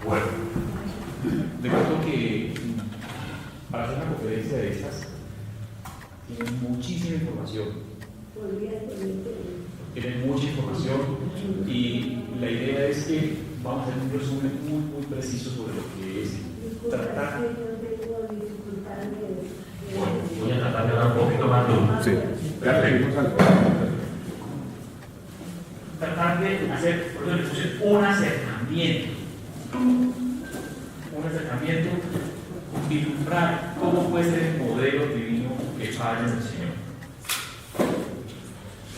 Bueno, de pronto que para hacer una conferencia de estas tiene muchísima información. Tiene mucha información y la idea es que vamos a hacer un resumen muy preciso sobre lo que es tratar. Bueno, voy a tratar de hablar un poquito más duro. Sí, perfecto. Tratar de hacer, por ejemplo, un acercamiento. Un acercamiento, vislumbrar cómo puede ser el modelo divino que Padre del Señor.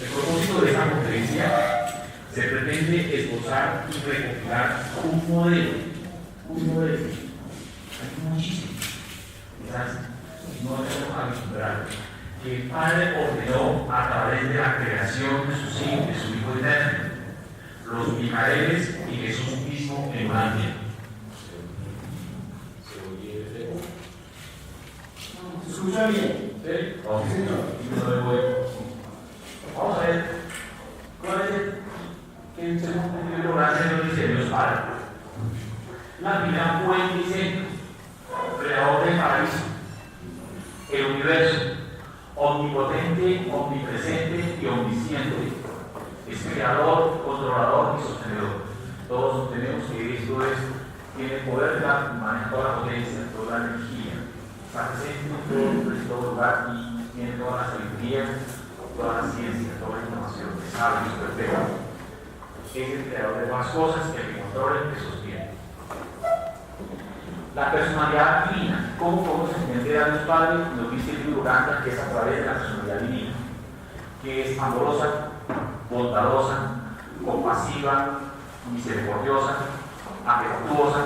El propósito de esta conferencia se pretende esbozar y recopilar un modelo. Hay muchísimos. Quizás no debemos acostumbrar que el Padre ordenó a través de la creación de su Hijo eterno, los Micaeles y Jesús mismo en María. ¿Se escucha bien? ¿Sí? Ok, señor. Vamos a ver cuál es el segundo libro grande de dice Dios Padre. La primera fuente dice, creador del paraíso, el universo, omnipotente, omnipresente y omnisciente. Es creador, controlador y sostenedor. Todos sostenemos que esto tiene poder, maneja toda la potencia, toda la energía, está presente en todo lugar y tiene toda la sabiduría, toda la ciencia, toda la información, es sabio, es perfecto. Es el creador de más cosas, el que controla y que sostiene. La personalidad divina, ¿cómo podemos entender a Dios Padre? Nos dice el libro Ganta, que es a través de la personalidad divina, que es amorosa, bondadosa, compasiva, misericordiosa, afectuosa,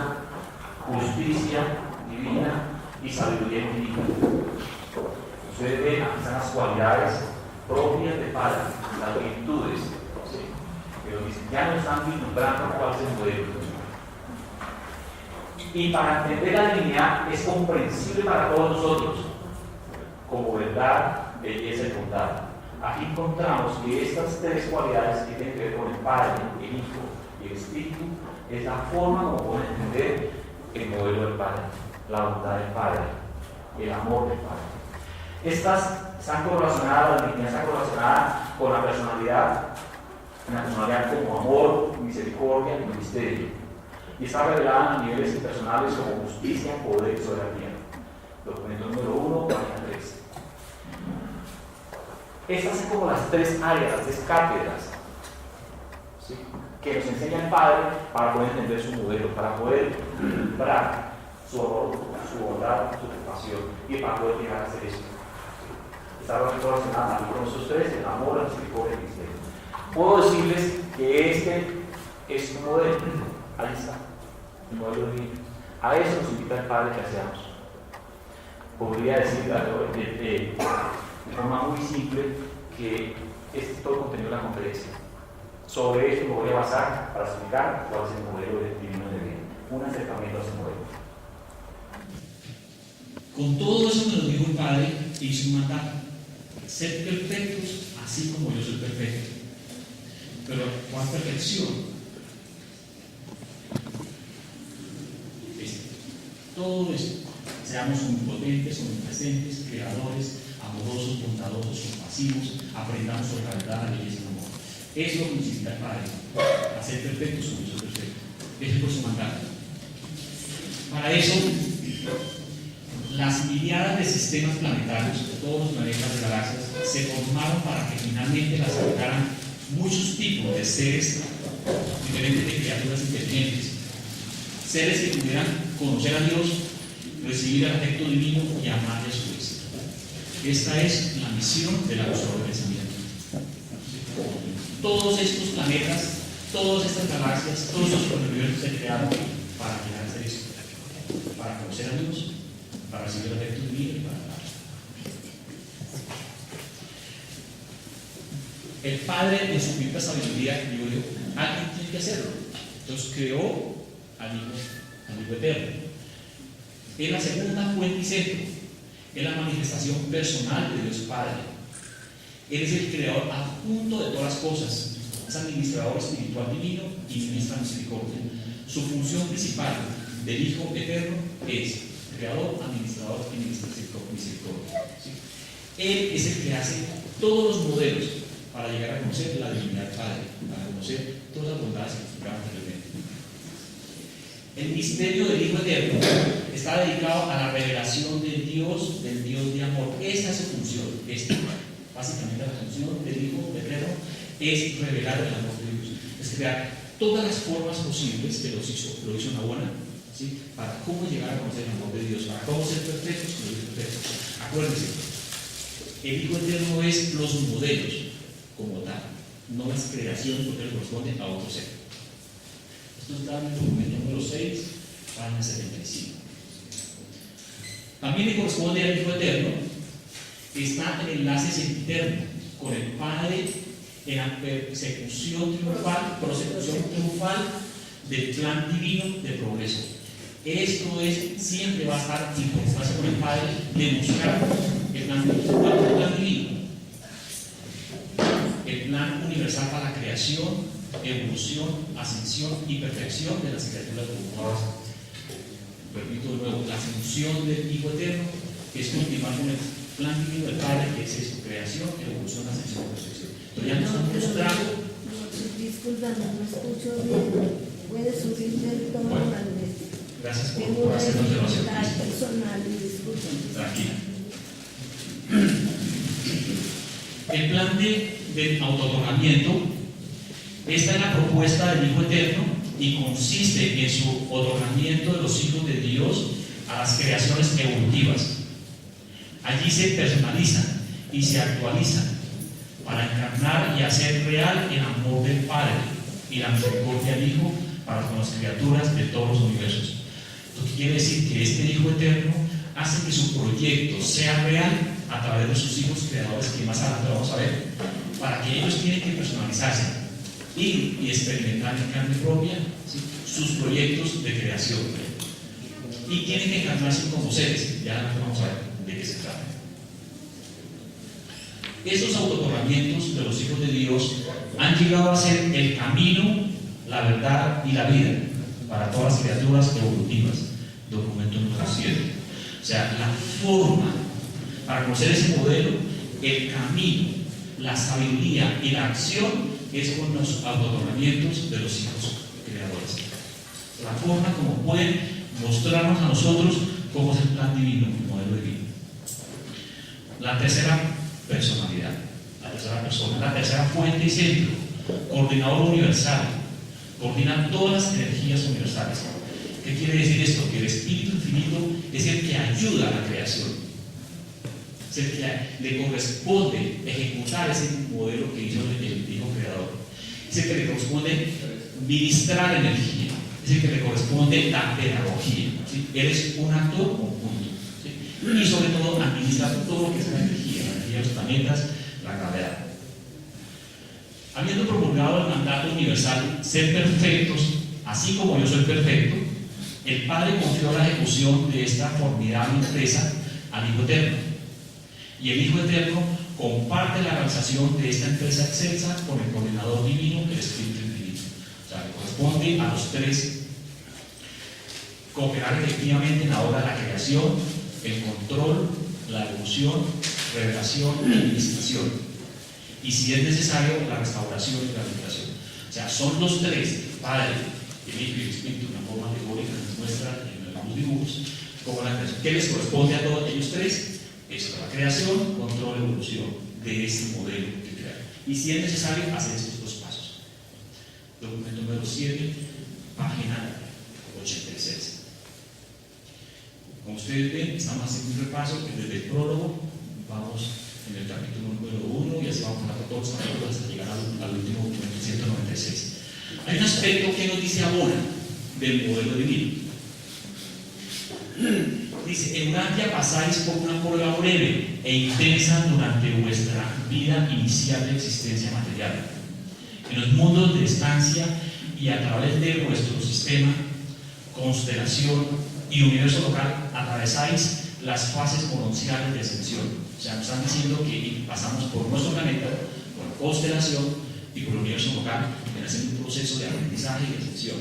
justicia divina y sabiduría infinita. Ustedes ven, aquí están las cualidades propias de Padre, las virtudes, ¿sí? Pero dicen, ya no están vislumbrando cuál es el modelo. Y para entender la divinidad es comprensible para todos nosotros, como verdad, belleza y bondad. Aquí encontramos que estas tres cualidades que tienen que ver con el Padre, el Hijo y el Espíritu, es la forma como pueden entender el modelo del Padre, la bondad del Padre, el amor del Padre. Estas están correlacionadas, la divinidad está correlacionada con la personalidad como amor, misericordia y misterio. Y está revelada a niveles personales como justicia, poder y soberanía. Documento número 1, página 3. Estas son como las tres áreas, las tres cátedras, ¿sí?, que nos enseña el Padre para poder entender su modelo, para poder vislumbrar su amor, su bondad, su compasión y para poder llegar a hacer esto. Está relacionada con esos tres, el amor, la misericordia y el misterio. Puedo decirles que este es un modelo. Ahí está, el modelo divino. A eso nos invita el Padre que hacemos. Podría decir de forma muy simple que este es todo el contenido de la conferencia. Sobre esto me voy a basar para explicar cuál es el modelo divino de vida. Un acercamiento a ese modelo. Con todo eso que nos dijo el Padre, hizo un mandato: ser perfectos así como yo soy perfecto. Pero ¿cuál perfección? Todo esto, seamos omnipotentes, omnipresentes, creadores, amorosos, bondadosos, compasivos, aprendamos sobre la verdad, la belleza y el amor. Eso es lo que nos invita el Padre, a ser perfectos como yo soy perfecto. Ese es por su mandato. Para eso, las miliadas de sistemas planetarios, todos los planetas de galaxias, se formaron para que finalmente las habitaran muchos tipos de seres diferentes, de criaturas inteligentes, seres que pudieran conocer a Dios, recibir el afecto divino y amarle a su vez. Esta es la misión del abusador del pensamiento. Todos estos planetas, todas estas galaxias, todos estos universos se crearon para llegar a hacer eso, para conocer a Dios, para recibir el afecto divino y para amar. El Padre, en su infinita sabiduría, digo, alguien tiene que hacerlo. Entonces creó al Hijo eterno. Es la segunda fuente y centro. Es la manifestación personal de Dios Padre. Él es el creador adjunto de todas las cosas. Es administrador espiritual divino y ministra misericordia. Su función principal del Hijo Eterno es creador, administrador y misericordia. ¿Sí? Él es el que hace todos los modelos para llegar a conocer la divinidad del Padre, para conocer todas las bondades que explicaban anteriormente. El misterio del Hijo Eterno está dedicado a la revelación del Dios de amor. Esa es su función. Básicamente la función del Hijo Eterno es revelar el amor de Dios. Es crear todas las formas posibles que lo hizo Nahuana, ¿sí? Para cómo llegar a conocer el amor de Dios, para cómo ser perfectos como Dios perfecto. Acuérdense, el Hijo Eterno es los modelos como tal, no es creación porque le corresponde a otro ser. Esto está en el documento número 6, página 75. También le corresponde al Hijo Eterno, está el enlace sempiterno con el Padre en la prosecución triunfal del plan divino de progreso. Esto es, siempre va a estar en constante con el Padre, demostrar el plan divino, el plan universal para la creación, evolución, ascensión y perfección de las criaturas humanas. Repito de nuevo, la función del Hijo Eterno es continuar con el plan divino del Padre, que es su creación, evolución, ascensión y perfección. Entonces ya nos han mostrado. Disculpa, no escucho bien. Puede subir del tono. Bueno, gracias Tengo por hacer la observación. personal y disculpen. Tranquila. El plan de autootorgamiento, esta es la propuesta del Hijo Eterno y consiste en su otorgamiento de los hijos de Dios a las creaciones evolutivas. Allí se personalizan y se actualizan para encarnar y hacer real el amor del Padre y la misericordia del Hijo para con las criaturas de todos los universos. Esto quiere decir que este Hijo Eterno hace que su proyecto sea real a través de sus hijos creadores, que más adelante vamos a ver, para que ellos tienen que personalizarse y experimentar en carne propia, ¿sí?, sus proyectos de creación. Y tienen que encarnarse como seres. Ya vamos a ver de qué se trata. Estos autootorgamientos de los hijos de Dios han llegado a ser el camino, la verdad y la vida para todas las criaturas evolutivas. Documento número 7. O sea, la forma para conocer ese modelo, el camino, la sabiduría y la acción es con los autootorgamientos de los hijos creadores. La forma como pueden mostrarnos a nosotros cómo es el plan divino, el modelo divino. La tercera personalidad, la tercera persona, la tercera fuente y centro, coordinador universal, coordina todas las energías universales. ¿Qué quiere decir esto? Que el Espíritu Infinito es el que ayuda a la creación, es el que le corresponde ejecutar ese modelo que hizo el Hijo Creador, es el que le corresponde ministrar energía, es el que le corresponde la pedagogía, ¿sí? Él es un actor conjunto, ¿sí? Y sobre todo administrar todo lo que es la energía de los planetas, la gravedad. Habiendo promulgado el mandato universal, ser perfectos, así como yo soy perfecto, el Padre confió la ejecución de esta formidable empresa al Hijo Eterno. Y el Hijo Eterno comparte la realización de esta empresa excelsa con el coordinador divino, el Espíritu Infinito. O sea, le corresponde a los tres cooperar efectivamente en la obra de la creación, el control, la evolución, revelación y administración. Y si es necesario, la restauración y la liberación. O sea, son los tres, Padre, el Hijo y el Espíritu, una forma alegórica que nos muestra en algunos dibujos, como la creación. ¿Qué les corresponde a todos ellos tres? Esto, la creación, control, evolución de este modelo que crearon. Y si es necesario, hacer estos dos pasos. Documento número 7, página 86. Como ustedes ven, estamos haciendo un repaso que desde el prólogo vamos en el capítulo número 1 y así vamos a todos los capítulos hasta llegar al último documento 196. Hay un aspecto que nos dice Abona del modelo divino. Dice: en Urantia pasáis por una prueba breve e intensa durante vuestra vida inicial de existencia material. En los mundos de estancia y a través de vuestro sistema, constelación y universo local, atravesáis las fases potenciales de ascensión. O sea, nos están diciendo que pasamos por nuestro planeta, por la constelación y por el universo local, en hacer un proceso de aprendizaje y ascensión.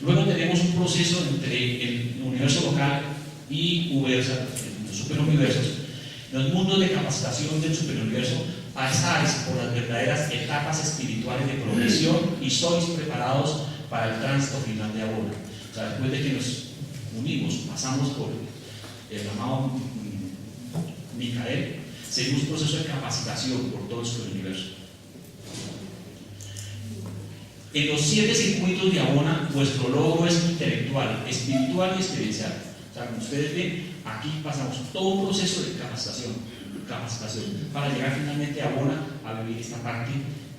Luego tenemos un proceso entre el universo local y universal, los superuniversos. Los mundos de capacitación del superuniverso pasáis por las verdaderas etapas espirituales de progresión y sois preparados para el tránsito final de Abona. O sea, después de que nos unimos, pasamos por el amado Micael, seguimos un proceso de capacitación por todo el superuniverso. En los 7 circuitos de Abona, vuestro logro es intelectual, espiritual y experiencial. O sea, como ustedes ven, aquí pasamos todo un proceso de capacitación para llegar finalmente a Abona a vivir esta parte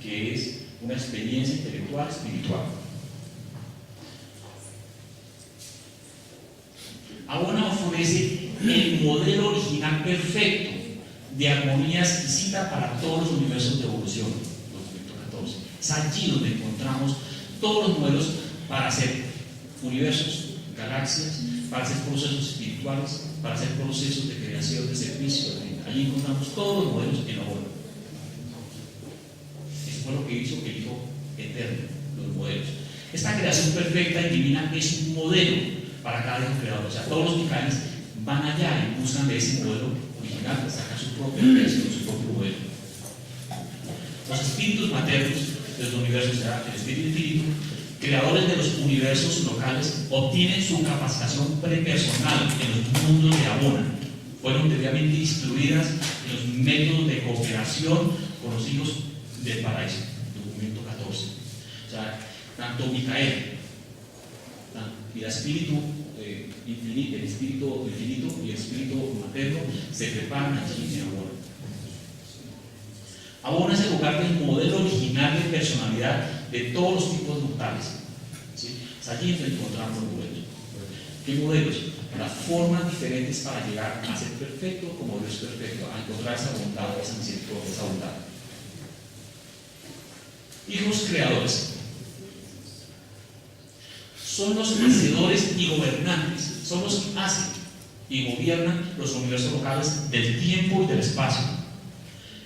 que es una experiencia intelectual, espiritual. Abona ofrece el modelo original perfecto de armonía exquisita para todos los universos de evolución, documento 14. Es allí donde encontramos todos los modelos para hacer universos, galaxias, para hacer procesos espirituales, para hacer procesos de creación, de servicio. Allí encontramos todos los modelos en Abona. Eso fue lo que hizo el Hijo Eterno, los modelos. Esta creación perfecta y divina es un modelo para cada hijo creador. O sea, todos los Micaeles van allá y buscan de ese modelo original para sacar su propia creación, su propio modelo. Los espíritus maternos de los universos, o sea, el espíritu infinito, creadores de los universos locales, obtienen su capacitación prepersonal en los mundos de Abona. Fueron debidamente instruidas en los métodos de cooperación con los hijos del paraíso, documento 14. O sea, tanto Micael y el espíritu infinito, el espíritu infinito y el espíritu materno se preparan allí en Abona. Abona es el lugar del modelo original de personalidad de todos los tipos mortales. ¿Sí? Es allí donde encontramos los modelos. ¿Qué modelos? Las formas diferentes para llegar a ser perfecto como Dios es perfecto, a encontrar esa bondad, esa misericordia, esa bondad. Hijos creadores. Son los hacedores y gobernantes, son los que hacen y gobiernan los universos locales del tiempo y del espacio.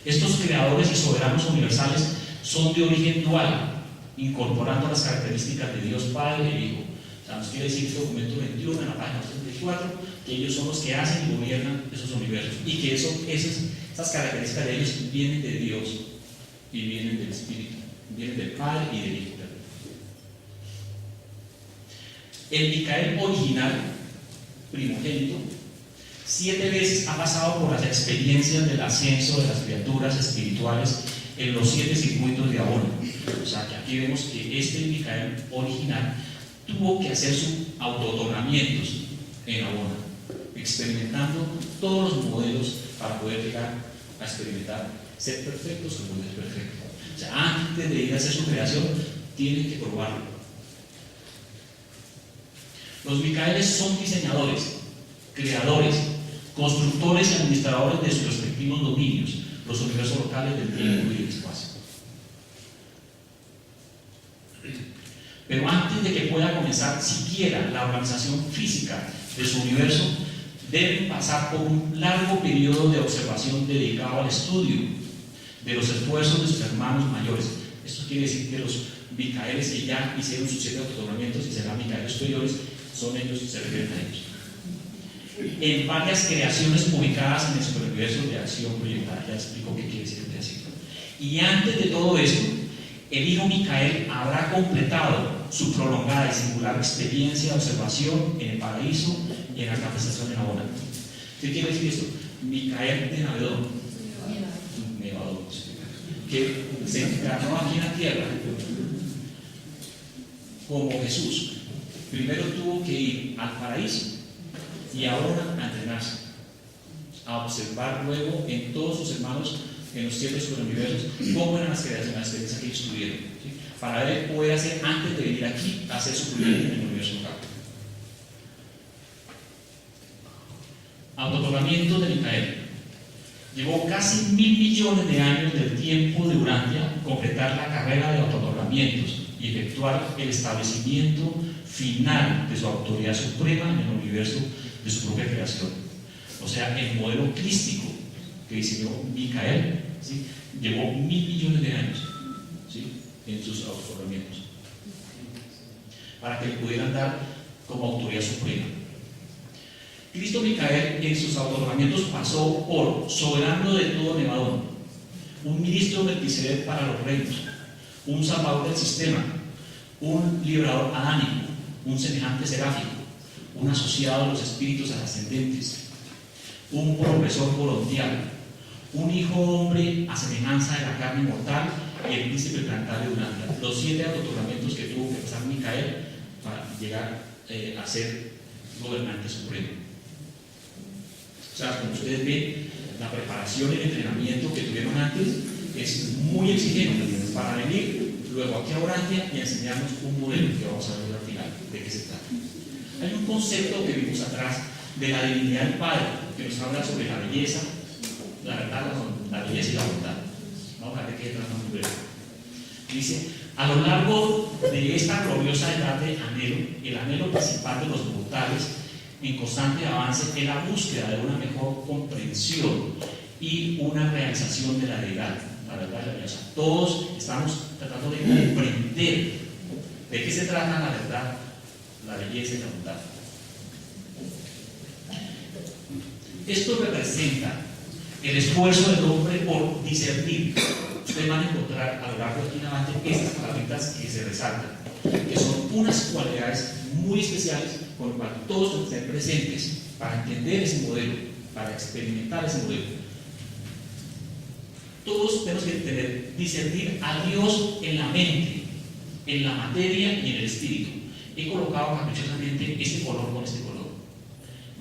Estos creadores y soberanos universales son de origen dual, incorporando las características de Dios Padre y Hijo. O sea, nos quiere decir este documento 21 en la página 34, que ellos son los que hacen y gobiernan esos universos, y que esas características de ellos vienen de Dios y vienen del Espíritu, vienen del Padre y del Hijo. El Micael original, primogénito, 7 veces ha pasado por las experiencias del ascenso de las criaturas espirituales en los 7 circuitos de Abona. O sea, que aquí vemos que este Micael original tuvo que hacer sus autootornamientos en Abona, experimentando todos los modelos para poder llegar a experimentar ser perfectos como Dios perfecto. O sea, antes de ir a hacer su creación, tienen que probarlo. Los Micaeles son diseñadores, creadores, constructores y administradores de sus respectivos dominios, los universos locales del tiempo y del espacio. Pero antes de que pueda comenzar siquiera la organización física de su universo, deben pasar por un largo periodo de observación dedicado al estudio de los esfuerzos de sus hermanos mayores. Esto quiere decir que los Micaeles que ya hicieron sus 7 autonomamientos y serán Micaeles superiores, son ellos, se refieren a ellos. En varias creaciones publicadas en el superuniverso de acción proyectada, ya explico qué quiere decir creación. Y antes de todo esto, el hijo Micael habrá completado su prolongada y singular experiencia de observación en el paraíso y en la capacitación en Abona. ¿Qué quiere decir esto? Micael de Navedón, que se encarnó aquí en la tierra como Jesús. Primero tuvo que ir al paraíso y ahora a entrenarse, a observar luego en todos sus hermanos en los 7 superuniversos cómo eran las creaciones, las experiencias que ellos tuvieron, ¿sí? Para ver poder hacer antes de venir aquí a hacer su primer en el universo local. Autotocamiento de Micael. Llevó casi 1000 millones de años del tiempo de Urantia completar la carrera de autotocamientos y efectuar el establecimiento final de su autoridad suprema en el universo de su propia creación. O sea, el modelo crístico que diseñó Micael, ¿sí? Llevó 1000 millones de años, ¿sí? En sus autotocamientos. para que le pudieran dar como autoridad suprema. Cristo Micael en sus otorgamientos pasó por soberano de todo Nevadón, un ministro Melquisedec para los reinos, un salvador del sistema, un liberador adánico, un semejante seráfico, un asociado de los espíritus ascendentes, un profesor voluntario, un hijo hombre a semejanza de la carne mortal y el príncipe planetario de Urania. Los 7 otorgamientos que tuvo que pasar Micael para llegar a ser gobernante supremo. O sea, como ustedes ven, la preparación y el entrenamiento que tuvieron antes es muy exigente para venir luego aquí a Orantia y enseñarnos un modelo que vamos a ver al final de qué se trata. Hay un concepto que vimos atrás de la divinidad del Padre que nos habla sobre la belleza, la verdad, la belleza y la bondad. Vamos a ver qué trata muy breve. Dice: a lo largo de esta gloriosa edad de anhelo, el anhelo principal de los mortales en constante avance es la búsqueda de una mejor comprensión y una realización de la deidad, la verdad y la belleza. Todos estamos tratando de comprender de qué se trata la verdad, la belleza y la bondad. Esto representa el esfuerzo del hombre por discernir. Ustedes van a encontrar a lo largo de aquí en adelante estas palabritas que se resaltan, que son unas cualidades muy especiales con las cuales todos deben estar presentes para entender ese modelo, para experimentar ese modelo. Todos tenemos que discernir a Dios en la mente, en la materia y en el espíritu. He colocado caprichosamente este color con este color: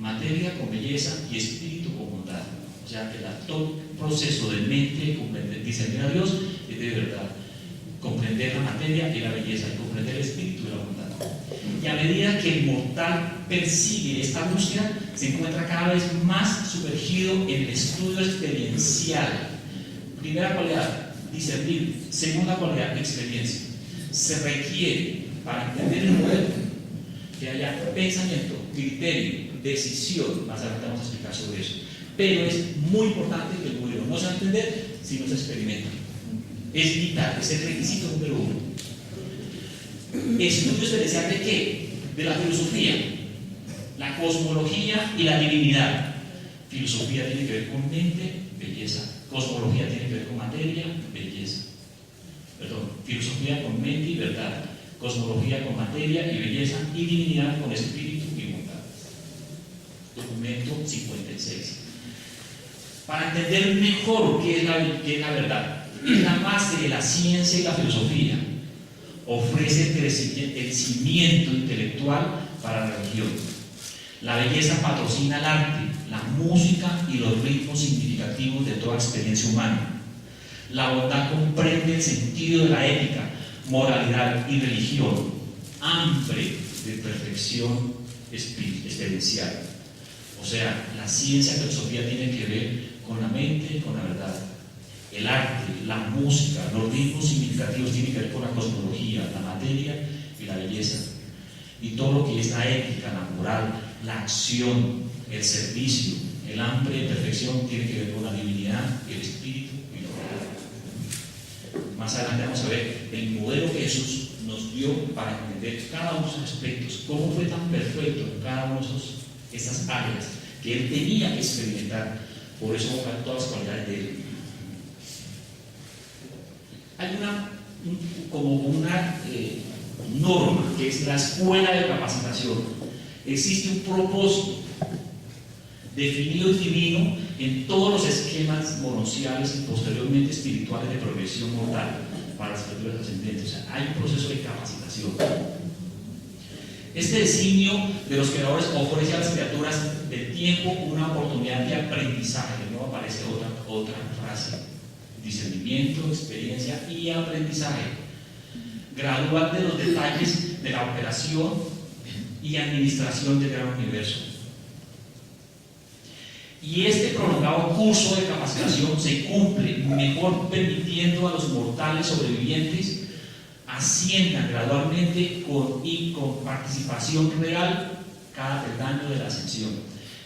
materia con belleza y espíritu con bondad. O sea que todo proceso de mente, discernir a Dios, es de verdad comprender la materia y la belleza, y comprender el espíritu y la bondad. Y a medida que el mortal persigue esta búsqueda, se encuentra cada vez más sumergido en el estudio experiencial. Primera cualidad, discernir. Segunda cualidad, experiencia. Se requiere, para entender el modelo, que haya pensamiento, criterio, decisión. Más adelante vamos a explicar sobre eso. Pero es muy importante que el modelo no se va a entender si no se experimenta. Es vital, es el requisito número 1. ¿Estudio experiencial de qué? De la filosofía, la cosmología y la divinidad. Filosofía tiene que ver con mente, belleza. Cosmología tiene que ver con materia, belleza. Perdón, filosofía con mente y verdad. Cosmología con materia y belleza. Y divinidad con espíritu y bondad. Documento 56. Para entender mejor qué es la verdad, es la base de la ciencia y la filosofía. Ofrece el cimiento intelectual para la religión. La belleza patrocina el arte, la música y los ritmos significativos de toda experiencia humana. La bondad comprende el sentido de la ética, moralidad y religión, hambre de perfección experiencial. O sea, la ciencia y la filosofía tienen que ver con la mente y con la verdad. El arte, la música, los ritmos significativos tienen que ver con la cosmología, la materia y la belleza. Y todo lo que es la ética, la moral, la acción, el servicio, el hambre de perfección tiene que ver con la divinidad, el espíritu y la verdad. Más adelante vamos a ver el modelo que Jesús nos dio para entender cada uno de esos aspectos, cómo fue tan perfecto en cada una de esas áreas que él tenía que experimentar. Por eso vamos a ver todas las cualidades de él. Hay una norma que es la escuela de capacitación. Existe un propósito definido y divino en todos los esquemas mononciales y posteriormente espirituales de progresión mortal para las criaturas ascendentes. O sea, hay un proceso de capacitación. Este designio de los creadores ofrece a las criaturas del tiempo una oportunidad de aprendizaje. No aparece otra frase: discernimiento, experiencia y aprendizaje gradual de los detalles de la operación y administración del gran universo. Y este prolongado curso de capacitación se cumple mejor permitiendo a los mortales sobrevivientes asciendan gradualmente con participación real cada peldaño de la ascensión.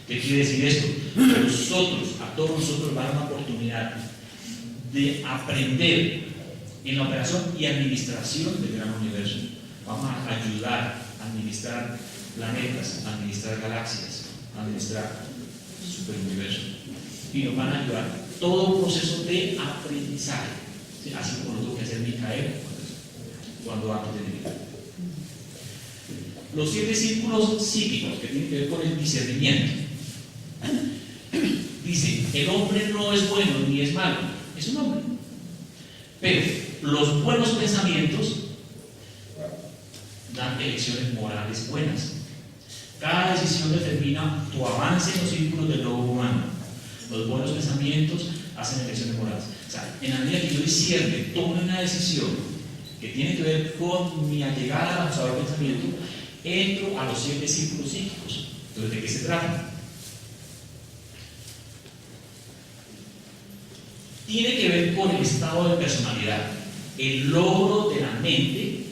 ¿Qué quiere decir esto? Que a todos nosotros va a dar una oportunidad de aprender en la operación y administración del gran universo. Vamos a ayudar administrar planetas, administrar galaxias, administrar superuniversos. Y nos van a ayudar todo un proceso de aprendizaje, ¿sí? Así como lo tuvo que hacer Micael cuando antes de venir. Los 7 círculos psíquicos que tienen que ver con el discernimiento. Dice, el hombre no es bueno ni es malo, es un hombre. Pero los buenos pensamientos dan elecciones morales buenas. Cada decisión determina tu avance en los círculos del lobo humano. Los buenos pensamientos hacen elecciones morales. O sea, en la medida que yo discierne, tome una decisión que tiene que ver con mi llegada al saber pensamiento, entro a los 7 círculos psíquicos. Entonces, ¿de qué se trata? Tiene que ver con el estado de personalidad, el logro de la mente,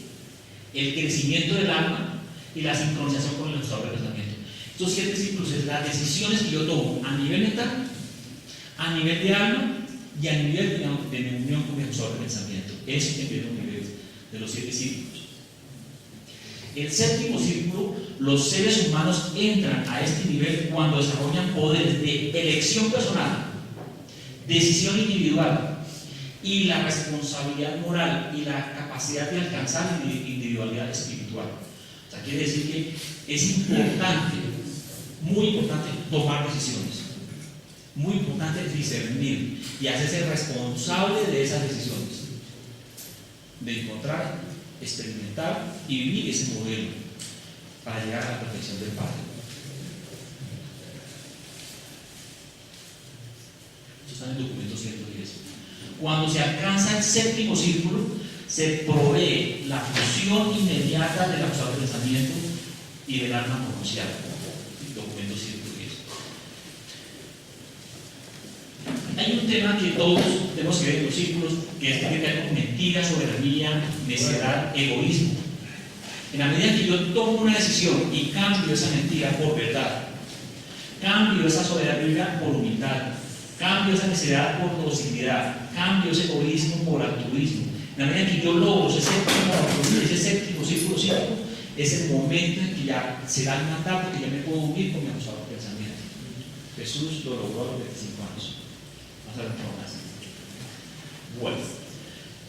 el crecimiento del alma y la sincronización con el estado de pensamiento. Estos 7 círculos es las decisiones que yo tomo a nivel mental, a nivel de alma y a nivel de mi unión con el estado de pensamiento. Eso es el nivel de los 7 círculos. El 7º círculo, los seres humanos entran a este nivel cuando desarrollan poderes de elección personal, decisión individual y la responsabilidad moral y la capacidad de alcanzar la individualidad espiritual. O sea, quiere decir que es importante, muy importante, tomar decisiones, muy importante discernir y hacerse responsable de esas decisiones, de encontrar, experimentar y vivir ese modelo para llegar a la perfección del Padre. Eso está en el documento 110. Cuando se alcanza el 7º círculo, se provee la fusión inmediata del acusado del pensamiento y del alma pronunciada. El documento 110. Hay un tema que todos tenemos que ver en los círculos, que es que ver con mentiras, soberanía, necedad, egoísmo. En la medida que yo tomo una decisión y cambio esa mentira por verdad, cambio esa soberanía por humildad, cambio esa necedad por docilidad, cambio ese egoísmo por altruismo. En la medida que yo logro ese 7º círculo psíquico, es el momento en que ya se da el mandato que ya me puedo unir con mi acusado de pensamiento. Jesús lo logró a los 25 años. Vamos a ver cómo más. Bueno,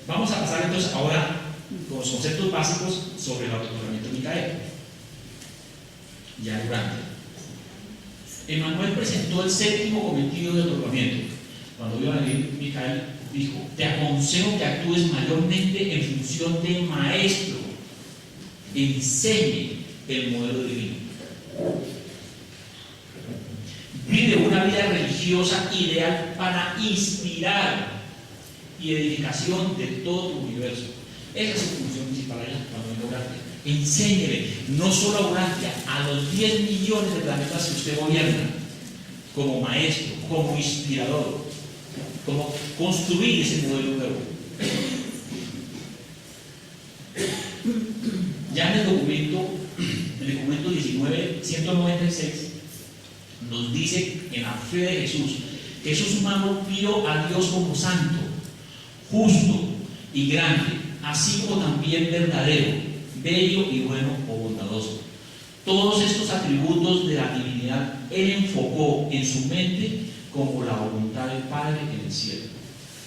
vamos a pasar entonces ahora con los conceptos básicos sobre el otorgamiento de Micael. Ya durante. Emmanuel presentó el 7º cometido del otorgamiento. Cuando vio a venir Micael, dijo: te aconsejo que actúes mayormente en función de maestro, enseñe el modelo divino. Vive una vida religiosa ideal para inspirar y edificación de todo tu universo. Esa es su función principal allá, cuando venga Urantia. Enséñele, no solo a Urantia, a los 10 millones de planetas que usted gobierna, como maestro, como inspirador, como construir ese modelo nuevo. Ya en el documento 19.196 nos dice en la fe de Jesús: Jesús humano vio a Dios como santo, justo y grande, así como también verdadero, bello y bueno o bondadoso. Todos estos atributos de la divinidad él enfocó en su mente como la voluntad del Padre en el cielo.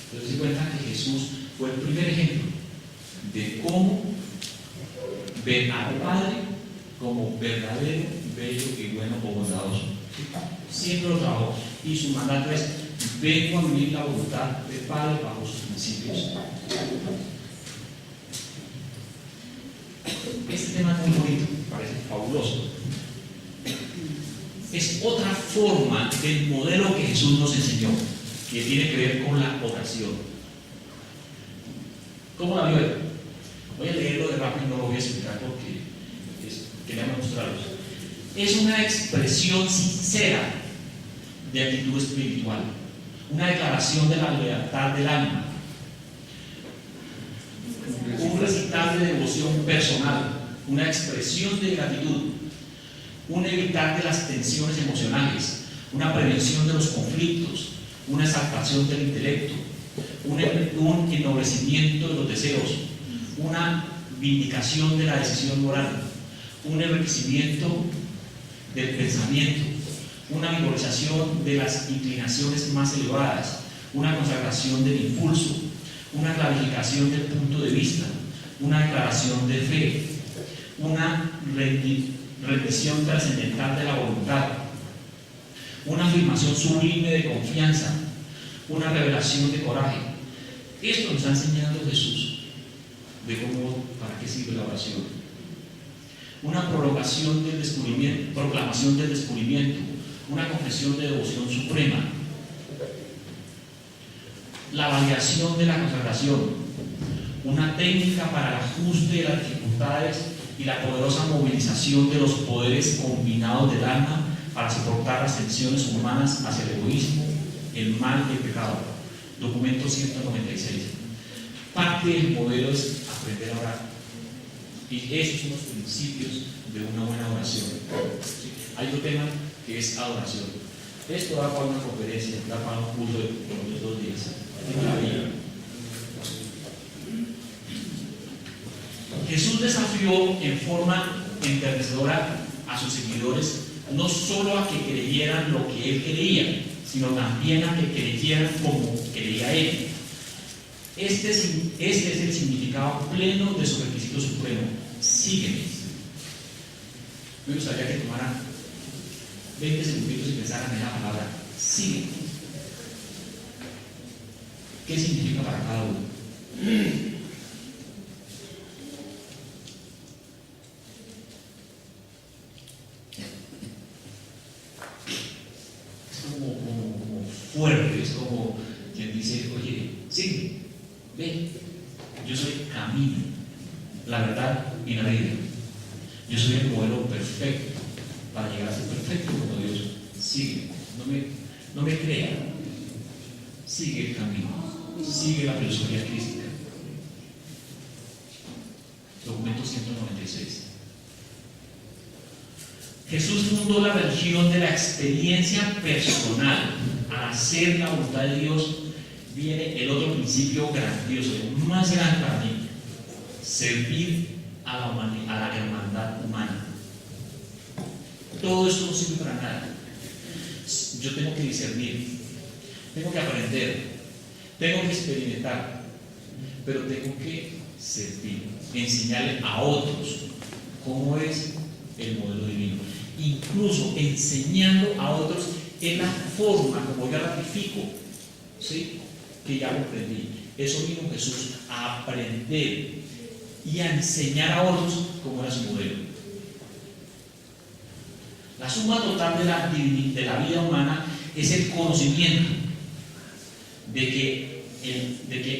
Entonces se cuenta que Jesús fue el primer ejemplo de cómo ver al Padre como verdadero, bello y bueno o bondadoso. Siempre lo trabajó, y su mandato es: vengo a vivir la voluntad del Padre bajo sus principios. Este tema es muy bonito, parece fabuloso. Es otra forma del modelo que Jesús nos enseñó, que tiene que ver con la oración. ¿Cómo la vio él? Voy a leerlo de rápido y no lo voy a explicar porque quería mostrarlos. Es una expresión sincera de actitud espiritual, una declaración de la lealtad del alma, un recital de devoción personal, una expresión de gratitud, un evitar de las tensiones emocionales, una prevención de los conflictos, una exaltación del intelecto, un ennoblecimiento de los deseos, una vindicación de la decisión moral, un enriquecimiento del pensamiento, una vigorización de las inclinaciones más elevadas, una consagración del impulso, una clarificación del punto de vista, una declaración de fe, una rendición trascendental de la voluntad, una afirmación sublime de confianza, una revelación de coraje. Esto nos está enseñando Jesús de cómo, para qué sirve la oración. Una prolongación del descubrimiento, proclamación del descubrimiento, una confesión de devoción suprema, la variación de la consagración, una técnica para el ajuste de las dificultades y la poderosa movilización de los poderes combinados del alma para soportar las tensiones humanas hacia el egoísmo, el mal y el pecado. Documento 196. Parte del modelo es aprender a orar. Y esos son los principios de una buena oración. ¿Sí? Hay otro tema que es adoración. Esto da para una conferencia, da para un curso de por lo menos 2 días. Es maravilla. Jesús desafió en forma enternecedora a sus seguidores no solo a que creyeran lo que él creía, sino también a que creyeran como creía él. Este es el significado pleno de su requisito supremo: sígueme. Me gustaría que tomaran 20 segunditos y pensaran en la palabra sígueme. ¿Qué significa para cada uno? Es como fuerte, es como quien dice: oye, sígueme, ven, yo soy el camino, la verdad y la vida. Yo soy el modelo perfecto para llegar a ser perfecto como Dios. Sígueme, no me crea, sigue el camino, sigue la filosofía crística. Documento 196. Jesús fundó la religión de la experiencia personal. Al hacer la voluntad de Dios viene el otro principio grandioso, el más grande para mí: servir a la hermandad humana. Todo esto no sirve para nada. Yo tengo que discernir, tengo que aprender, tengo que experimentar, pero tengo que servir, enseñarle a otros cómo es el modelo divino. Incluso enseñando a otros en la forma como yo ratifico, ¿sí?, que ya lo aprendí. Eso vino Jesús, a aprender y a enseñar a otros cómo era su modelo. La suma total de la vida humana es el conocimiento de que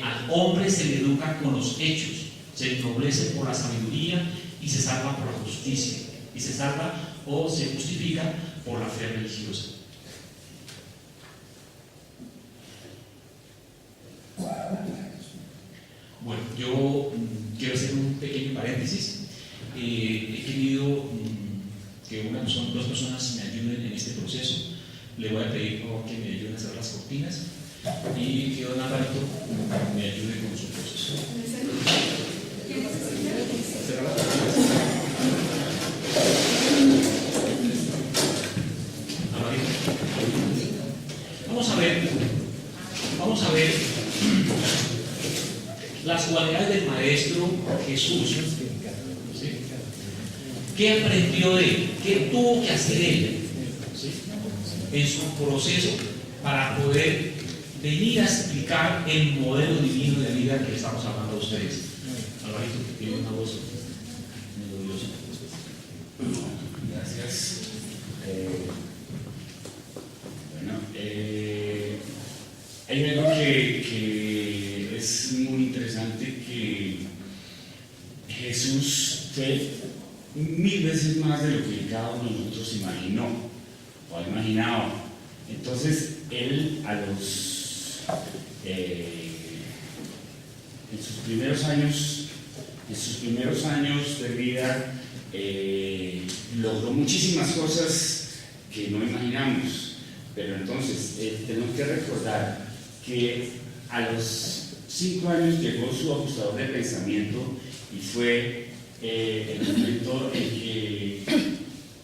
al hombre se le educa con los hechos, se ennoblece por la sabiduría y se salva por la justicia, y se salva o se justifica por la fe religiosa. Bueno, yo quiero hacer un pequeño paréntesis. He querido que dos personas me ayuden en este proceso. Le voy a pedir que me ayuden a hacer las cortinas y que don Alvarito me ayude con su proceso. Cerrar las cortinas. Vamos a ver las cualidades del Maestro Jesús. ¿Sí? ¿Qué aprendió de él? ¿Qué tuvo que hacer él? ¿Sí?, en su proceso para poder venir a explicar el modelo divino de vida que estamos hablando a ustedes. Alvarito, que tiene una voz melodiosa. Gracias. Hay algo que es muy interesante, que Jesús fue 1000 veces más de lo que cada uno de nosotros imaginó o ha imaginado. Entonces, él en sus primeros años de vida, logró muchísimas cosas que no imaginamos. Pero entonces tenemos que recordar que a los 5 años llegó su ajustador de pensamiento y fue el momento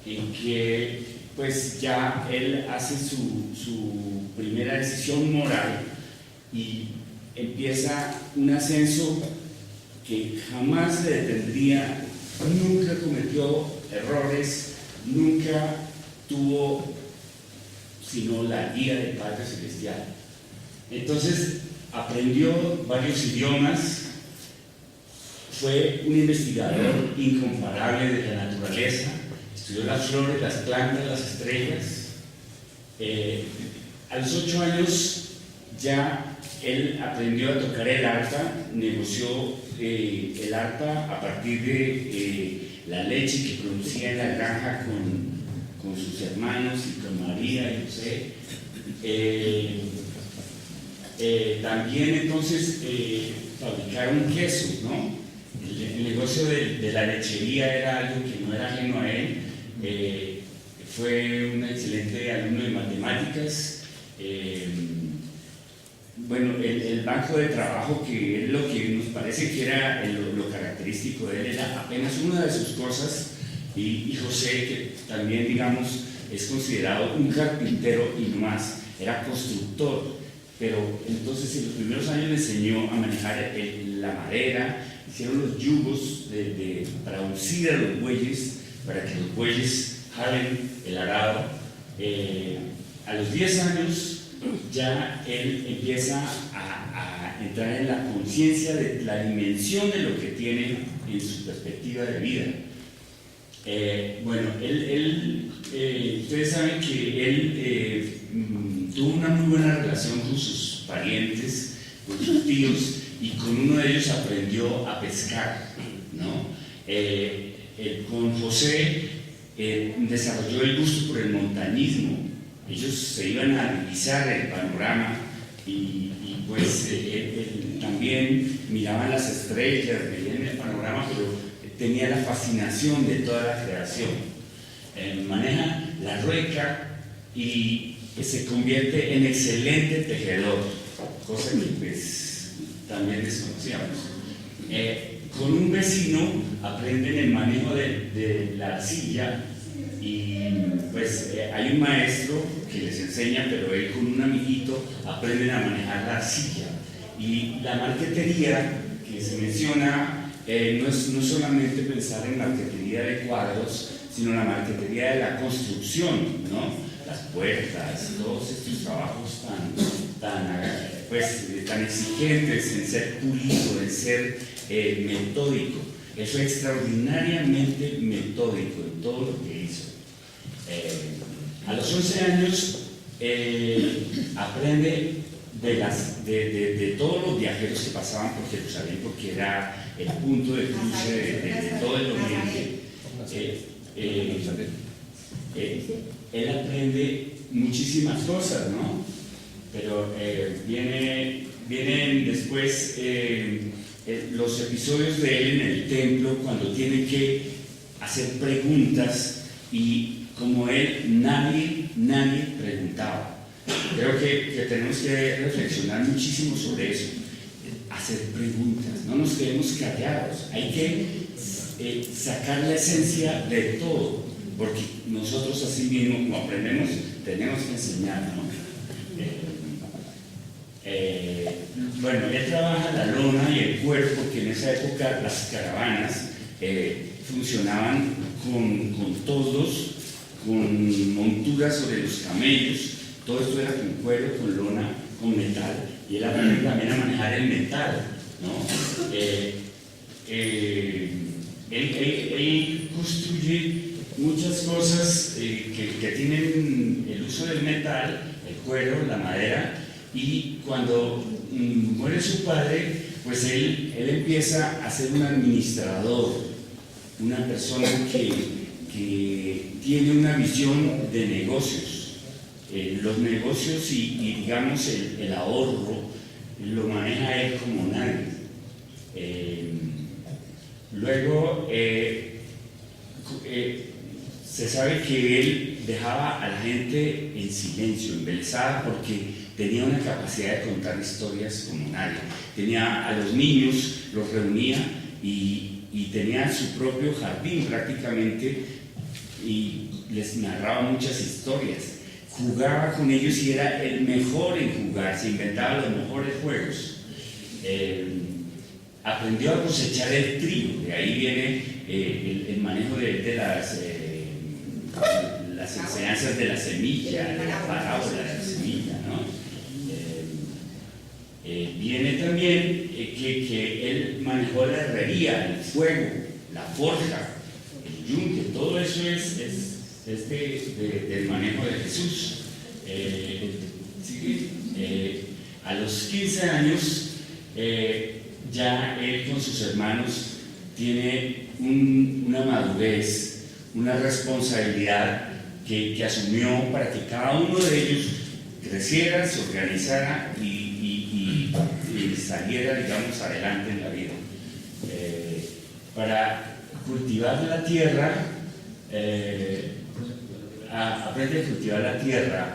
en que pues ya él hace su primera decisión moral y empieza un ascenso que jamás le detendría, nunca cometió errores, nunca tuvo sino la guía del Padre Celestial. Entonces aprendió varios idiomas, fue un investigador incomparable de la naturaleza, estudió las flores, las plantas, las estrellas. A los 8 años ya él aprendió a tocar el arpa, negoció el arpa a partir de la leche que producía en la granja con sus hermanos y con María y José. También entonces fabricaron queso, ¿no? El negocio de la lechería era algo que no era ajeno a él. Fue un excelente alumno de matemáticas. Bueno, el banco de trabajo, que es lo que nos parece que era lo característico de él, era apenas una de sus cosas. Y José, que también, digamos, es considerado un carpintero y no más, era constructor. Pero entonces en los primeros años le enseñó a manejar la madera, hicieron los yugos para uncir a los bueyes, para que los bueyes jalen el arado. A los 10 años ya él empieza a entrar en la conciencia de la dimensión de lo que tiene en su perspectiva de vida. Bueno, ustedes saben que él tuvo una muy buena relación con sus parientes, con sus tíos, y con uno de ellos aprendió a pescar, ¿no? Con José desarrolló el gusto por el montañismo. Ellos se iban a divisar el panorama y pues también miraban las estrellas, veían el panorama, pero tenía la fascinación de toda la creación. Maneja la rueca y se convierte en excelente tejedor, cosa que pues también desconocíamos. Con un vecino aprenden el manejo de la arcilla y pues hay un maestro que les enseña, pero él con un amiguito aprenden a manejar la arcilla. Y la marquetería que se menciona no es solamente pensar en marquetería de cuadros, sino la marquetería de la construcción, ¿no? Las puertas, todos estos trabajos tan exigentes en ser pulido, en ser metódico. Él fue extraordinariamente metódico en todo lo que hizo. A los 11 años aprende de todos los viajeros que pasaban por Jerusalén, porque era el punto de cruce de todo el Oriente. Él aprende muchísimas cosas, ¿no? Pero vienen después los episodios de él en el templo, cuando tiene que hacer preguntas y como él nadie preguntaba. Creo que tenemos que reflexionar muchísimo sobre eso, hacer preguntas, no nos quedemos callados, hay que sacar la esencia de todo, porque nosotros así mismo, como aprendemos, tenemos que enseñar, ¿no? Bueno, él trabaja la lona y el cuero, porque en esa época las caravanas funcionaban con toldos, con monturas sobre los camellos. Todo esto era con cuero, con lona, con metal, y él aprende también a manejar el metal, ¿no? Él construye muchas cosas que tienen el uso del metal, el cuero, la madera, y cuando muere su padre, pues él empieza a ser un administrador, una persona que tiene una visión de negocios. Los negocios y digamos el ahorro lo maneja él como nadie. Luego se sabe que él dejaba a la gente en silencio, embelesada, porque tenía una capacidad de contar historias como nadie. Tenía a los niños, los reunía y y tenía su propio jardín prácticamente y les narraba muchas historias. Jugaba con ellos y era el mejor en jugar, se inventaba los mejores juegos. Aprendió a cosechar el trigo, de ahí viene el manejo de las enseñanzas de la semilla, de la parábola de la semilla, ¿no? Viene también que él manejó la herrería, el fuego, la forja, el yunque, todo eso es del manejo de Jesús. A los 15 años, ya él con sus hermanos tiene una madurez, una responsabilidad que asumió para que cada uno de ellos creciera, se organizara y saliera, digamos, adelante en la vida. Para cultivar la tierra, aprende a cultivar la tierra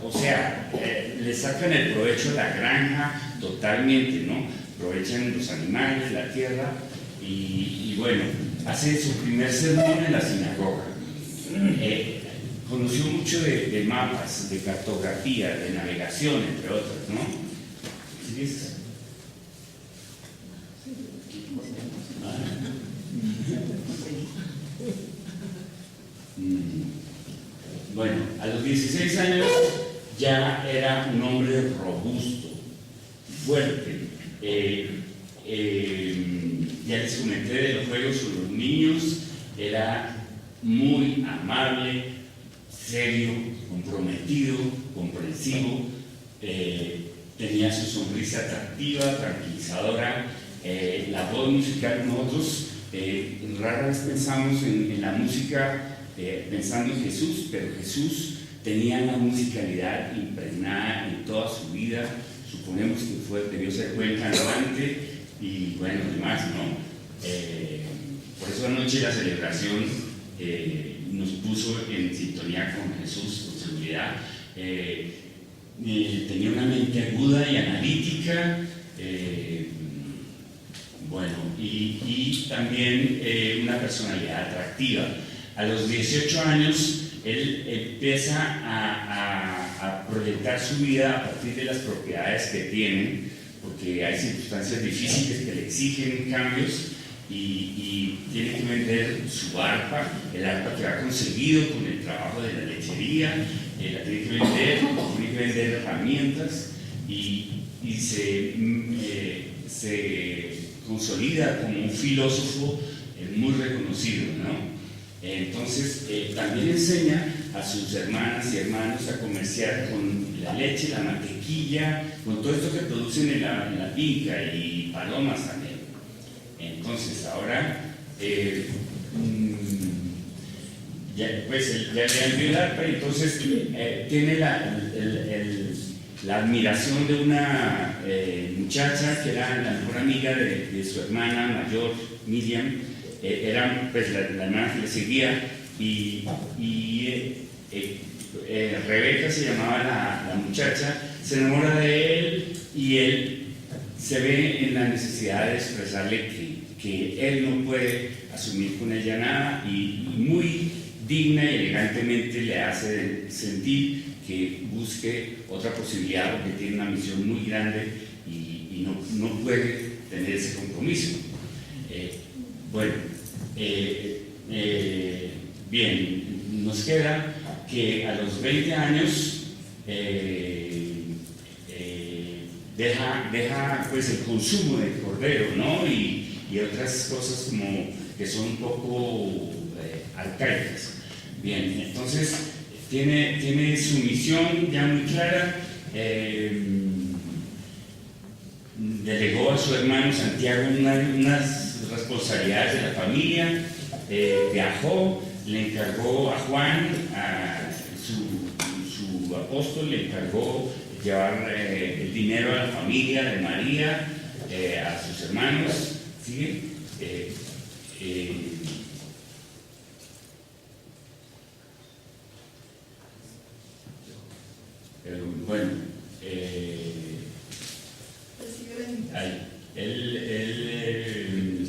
o sea, le sacan el provecho a la granja totalmente, ¿no? Aprovechan los animales, la tierra y bueno, hace su primer sermón en la sinagoga. Conoció mucho de mapas, de cartografía, de navegación, entre otras, ¿no? ¿Sí? Bueno, a los 16 años ya era un hombre robusto, fuerte. Ya les comenté de los juegos con los niños, era muy amable, serio, comprometido, comprensivo, tenía su sonrisa atractiva, tranquilizadora, la voz musical. Nosotros rara vez pensamos en la música pensando en Jesús, pero Jesús tenía una musicalidad impregnada en toda su vida. Suponemos que debió ser buen cantante y bueno, demás, ¿no? Por eso anoche la celebración nos puso en sintonía con Jesús, con seguridad. Tenía una mente aguda y analítica, bueno, y también una personalidad atractiva. A los 18 años, él empieza a proyectar su vida a partir de las propiedades que tiene, porque hay circunstancias difíciles que le exigen cambios, y tiene que vender su arpa, el arpa que ha conseguido con el trabajo de la lechería, la tiene que vender herramientas y se consolida como un filósofo muy reconocido, ¿no? Entonces también enseña a sus hermanas y hermanos a comerciar con la leche, la mantequilla, con todo esto que producen en la finca y palomas también. Entonces ahora ya le han dio el arpa, entonces tiene la admiración de una muchacha que era la mejor amiga de su hermana mayor, Miriam. Era pues la hermana que le seguía y Rebeca se llamaba la muchacha, se enamora de él y él se ve en la necesidad de expresarle que él no puede asumir con ella nada y muy digna y elegantemente le hace sentir que busque otra posibilidad porque tiene una misión muy grande y no puede tener ese compromiso. Bueno, bien, nos queda que a los 20 años deja pues el consumo de cordero, ¿no? Y otras cosas como que son un poco arcaicas. Bien, entonces tiene su misión ya muy clara. Delegó a su hermano Santiago unas responsabilidades de la familia, viajó, le encargó a Juan, a su apóstol, le encargó llevar el dinero a la familia de María, a sus hermanos, ¿sí? Bueno, él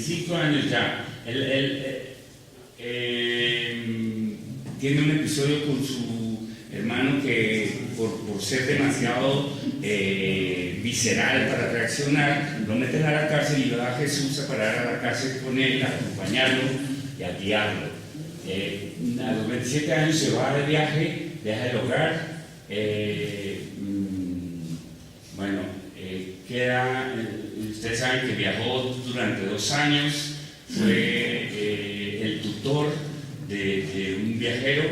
25 años ya. Él tiene un episodio con su hermano que por ser demasiado visceral para reaccionar, lo meten a la cárcel y lo da a Jesús a parar a la cárcel con él, a acompañarlo y a guiarlo. A los 27 años se va de viaje, deja el hogar, queda, ustedes saben que viajó durante 2 años, fue el tutor de un viajero,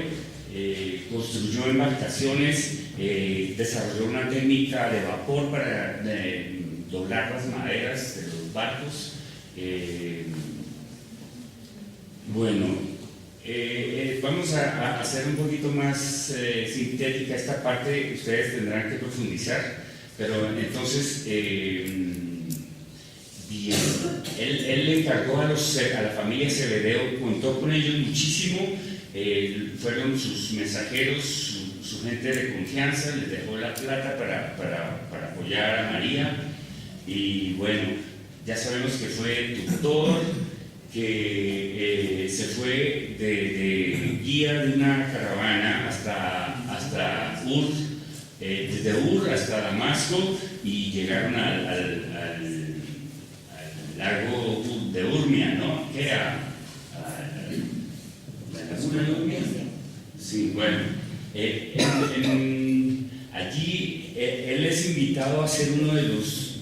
construyó embarcaciones, desarrolló una técnica de vapor para doblar las maderas de los barcos. Vamos a hacer un poquito más sintética esta parte, ustedes tendrán que profundizar, pero entonces, bien, él le encargó a la familia Zebedeo, contó con ellos muchísimo, fueron sus mensajeros, su gente de confianza, les dejó la plata para apoyar a María, y bueno, ya sabemos que fue tutor, que se fue de guía de una caravana hasta Ur, desde Ur hasta Damasco, y llegaron al lago de Urmia, ¿no? ¿Qué era? ¿La laguna de Urmia? Sí, bueno. Allí él es invitado a ser uno de los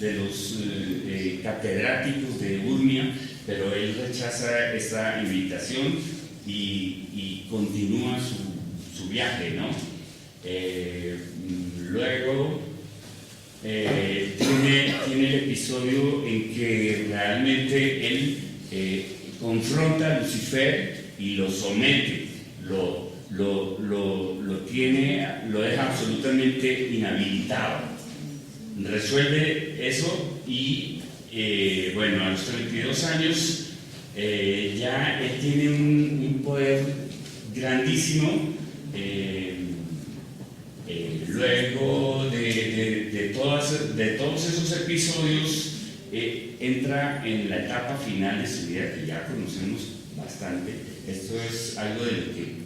catedráticos de Urmia, pero él rechaza esta invitación y continúa su viaje, ¿no? Luego tiene el episodio en que realmente él confronta a Lucifer y lo somete, lo deja absolutamente inhabilitado. Resuelve eso y a los 32 años ya él tiene un poder grandísimo. Luego de todos esos episodios entra en la etapa final de su vida, que ya conocemos bastante. Esto es algo de lo que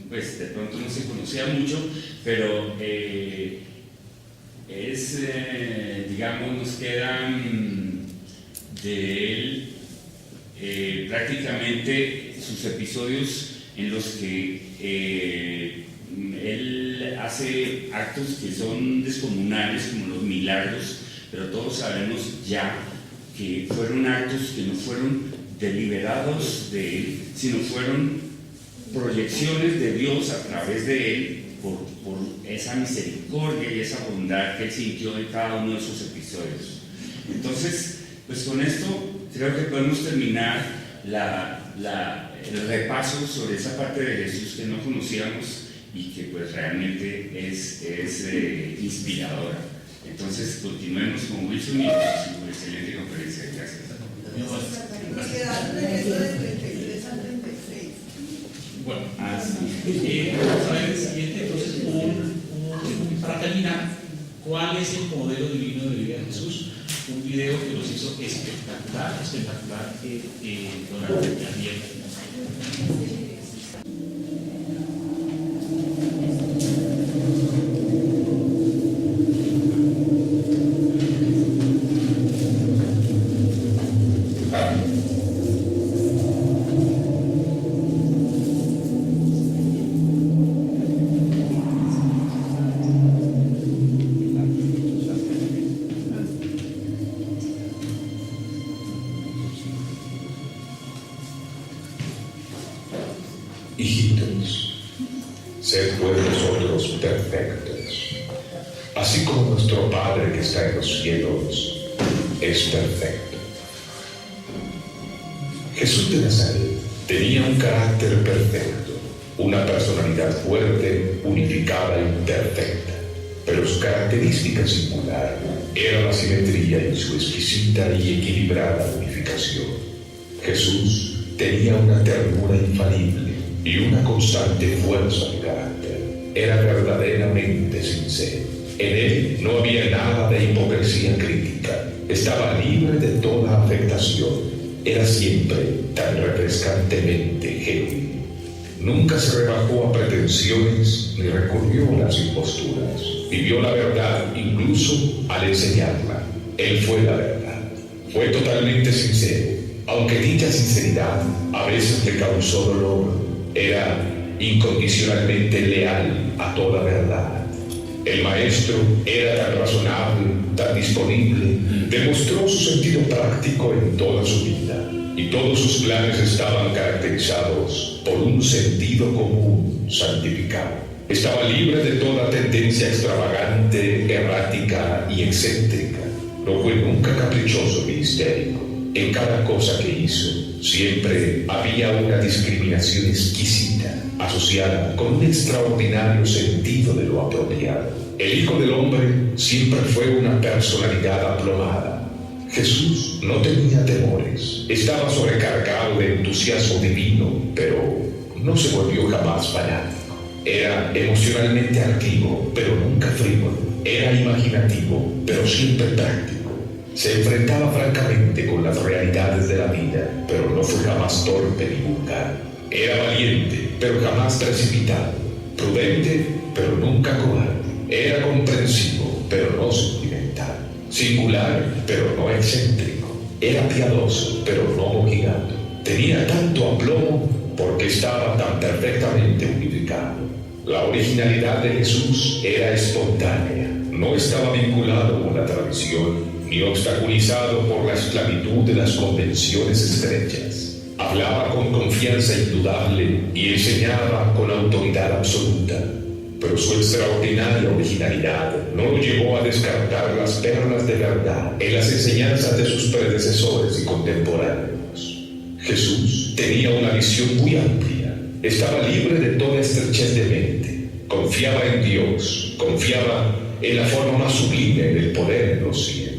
pues de pronto no se conocía mucho, pero digamos, nos quedan de él prácticamente sus episodios en los que él hace actos que son descomunales, como los milagros, pero todos sabemos ya que fueron actos que no fueron deliberados de él, sino fueron proyecciones de Dios a través de él por esa misericordia y esa bondad que él sintió en cada uno de esos episodios. Entonces, pues con esto creo que podemos terminar el repaso sobre esa parte de Jesús que no conocíamos y que pues realmente es inspiradora. Entonces continuemos con Wilson y su excelente conferencia. Gracias. Nos quedaron en esto de 33 al 36. Bueno, vamos a ver el siguiente, entonces, para terminar, ¿cuál es el modelo divino de vida de Jesús? Un video que nos hizo espectacular, don Gabriel. Hijitos, sed pues vosotros perfectos, así como nuestro Padre que está en los cielos es perfecto. Jesús de Nazaret tenía un carácter perfecto, una personalidad fuerte, unificada y perfecta, pero su característica singular era la simetría en su exquisita y equilibrada unificación. Jesús tenía una ternura infalible y una constante fuerza de carácter. Era verdaderamente sincero. En él no había nada de hipocresía crítica. Estaba libre de toda afectación. era siempre tan refrescantemente genuino. Nunca se rebajó a pretensiones ni recurrió a las imposturas. Vivió la verdad incluso al enseñarla. Él fue la verdad. Fue totalmente sincero. Aunque dicha sinceridad a veces le causó dolor, era incondicionalmente leal a toda verdad. El maestro era tan razonable, tan disponible, demostró su sentido práctico en toda su vida, y todos sus planes estaban caracterizados por un sentido común santificado. Estaba libre de toda tendencia extravagante, errática y excéntrica. No fue nunca caprichoso ni histérico. En cada cosa que hizo, siempre había una discriminación exquisita, asociada con un extraordinario sentido de lo apropiado. El Hijo del Hombre siempre fue una personalidad aplomada. Jesús no tenía temores, estaba sobrecargado de entusiasmo divino, pero no se volvió jamás fanático. Era emocionalmente activo, pero nunca frívolo. Era imaginativo, pero siempre práctico. Se enfrentaba francamente con las realidades de la vida, pero no fue jamás torpe ni vulgar. Era valiente, pero jamás precipitado. Prudente, pero nunca cobarde. Era comprensivo, pero no sentimental. Singular, pero no excéntrico. Era piadoso, pero no mojigado. Tenía tanto aplomo porque estaba tan perfectamente unificado. La originalidad de Jesús era espontánea. No estaba vinculado con la tradición ni obstaculizado por la esclavitud de las convenciones estrechas. Hablaba con confianza indudable y enseñaba con autoridad absoluta, pero su extraordinaria originalidad no lo llevó a descartar las perlas de verdad en las enseñanzas de sus predecesores y contemporáneos. Jesús tenía una visión muy amplia, estaba libre de toda estrechez de mente, confiaba en Dios, confiaba en la forma más sublime del poder de los cielos.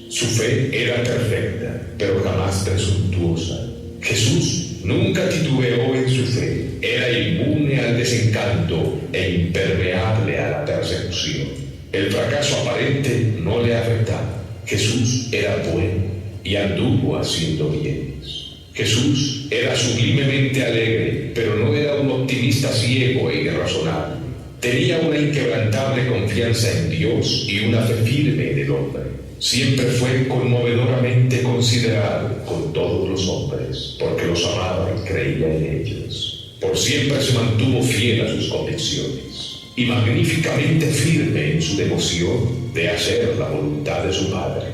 Su fe era perfecta, pero jamás presuntuosa. Jesús nunca titubeó en su fe, era inmune al desencanto e impermeable a la persecución. El fracaso aparente no le afectaba. Jesús era bueno y anduvo haciendo bienes. Jesús era sublimemente alegre, pero no era un optimista ciego e irrazonable. Tenía una inquebrantable confianza en Dios y una fe firme en el hombre. Siempre fue conmovedoramente considerado con todos los hombres, porque los amaba y creía en ellos. Por siempre se mantuvo fiel a sus convicciones y magníficamente firme en su devoción de hacer la voluntad de su Padre.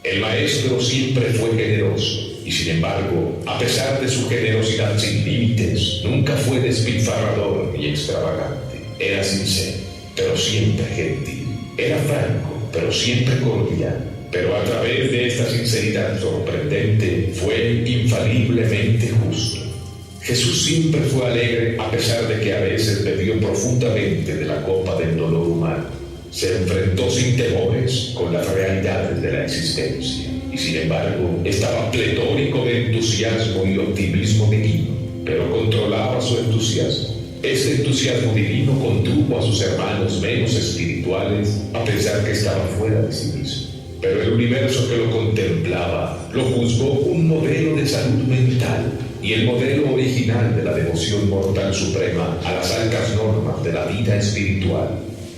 El Maestro siempre fue generoso y, sin embargo, a pesar de su generosidad sin límites, nunca fue despilfarrador ni extravagante. Era sincero, pero siempre gentil. Era franco, pero siempre cordial. Pero a través de esta sinceridad sorprendente fue infaliblemente justo. Jesús siempre fue alegre a pesar de que a veces bebió profundamente de la copa del dolor humano. Se enfrentó sin temores con las realidades de la existencia y, sin embargo, estaba pletórico de entusiasmo y optimismo divino, pero controlaba su entusiasmo. Este entusiasmo divino contuvo a sus hermanos menos espirituales a pesar que estaba fuera de sí mismo. Pero el universo que lo contemplaba lo juzgó un modelo de salud mental y el modelo original de la devoción mortal suprema a las altas normas de la vida espiritual.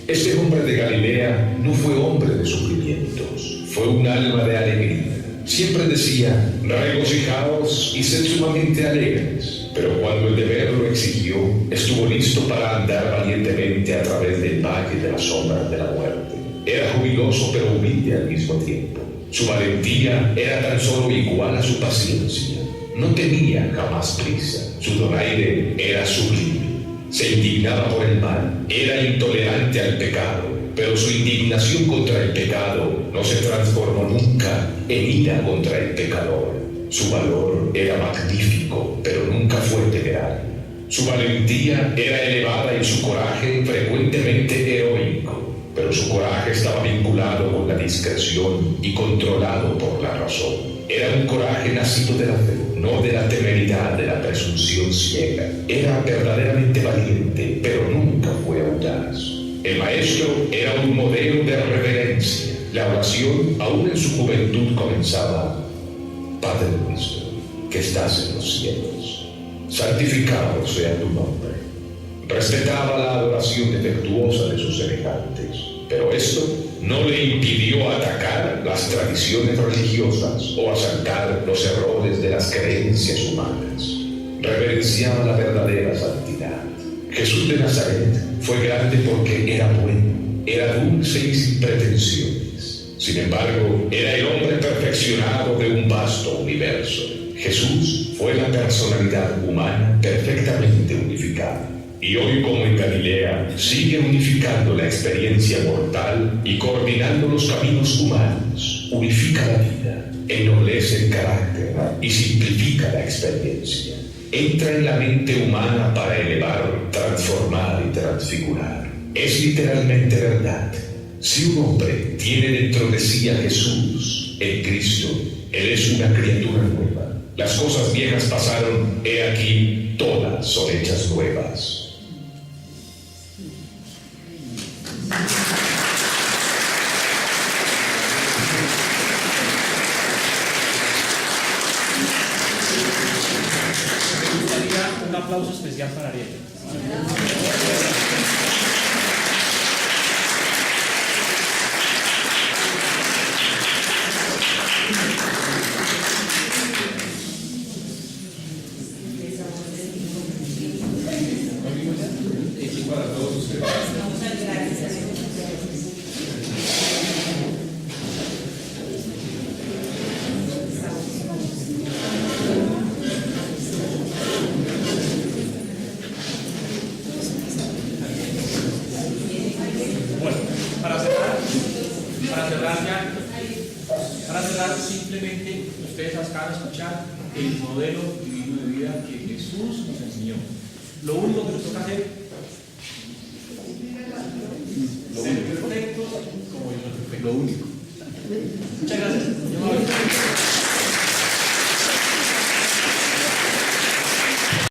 Este hombre de Galilea no fue hombre de sufrimientos, fue un alma de alegría. Siempre decía, regocijaos y sed sumamente alegres, pero cuando el deber lo exigió, estuvo listo para andar valientemente a través del valle de las sombras de la muerte. Era jubiloso pero humilde al mismo tiempo. Su valentía era tan solo igual a su paciencia. No tenía jamás prisa. Su donaire era sublime. Se indignaba por el mal. Era intolerante al pecado. Pero su indignación contra el pecado no se transformó nunca en ira contra el pecador. Su valor era magnífico, pero nunca fue temerario. Su valentía era elevada y su coraje frecuentemente heroico, pero su coraje estaba vinculado con la discreción y controlado por la razón. Era un coraje nacido de la fe, no de la temeridad de la presunción ciega. Era verdaderamente valiente, pero nunca fue audaz. El maestro era un modelo de reverencia. La oración, aún en su juventud, comenzaba: Padre nuestro, que estás en los cielos. Santificado sea tu nombre. Respetaba la adoración defectuosa de sus semejantes, pero esto no le impidió atacar las tradiciones religiosas o asaltar los errores de las creencias humanas. Reverenciaba la verdadera santidad. Jesús de Nazaret fue grande porque era bueno, era dulce y sin pretensiones. Sin embargo, era el hombre perfeccionado de un vasto universo. Jesús fue la personalidad humana perfectamente unificada. Y hoy, como en Galilea, sigue unificando la experiencia mortal y coordinando los caminos humanos. Unifica la vida, ennoblece el carácter y simplifica la experiencia. Entra en la mente humana para elevar, transformar y transfigurar. Es literalmente verdad. Si un hombre tiene dentro de sí a Jesús, el Cristo, él es una criatura nueva. Las cosas viejas pasaron, he aquí, todas son hechas nuevas. Me gustaría un aplauso especial para Ariel. Para cerrar, simplemente ustedes acaban de escuchar el modelo divino de vida que Jesús nos enseñó. Lo único que nos toca hacer es ser perfectos como Dios es perfecto. Lo único. Muchas gracias.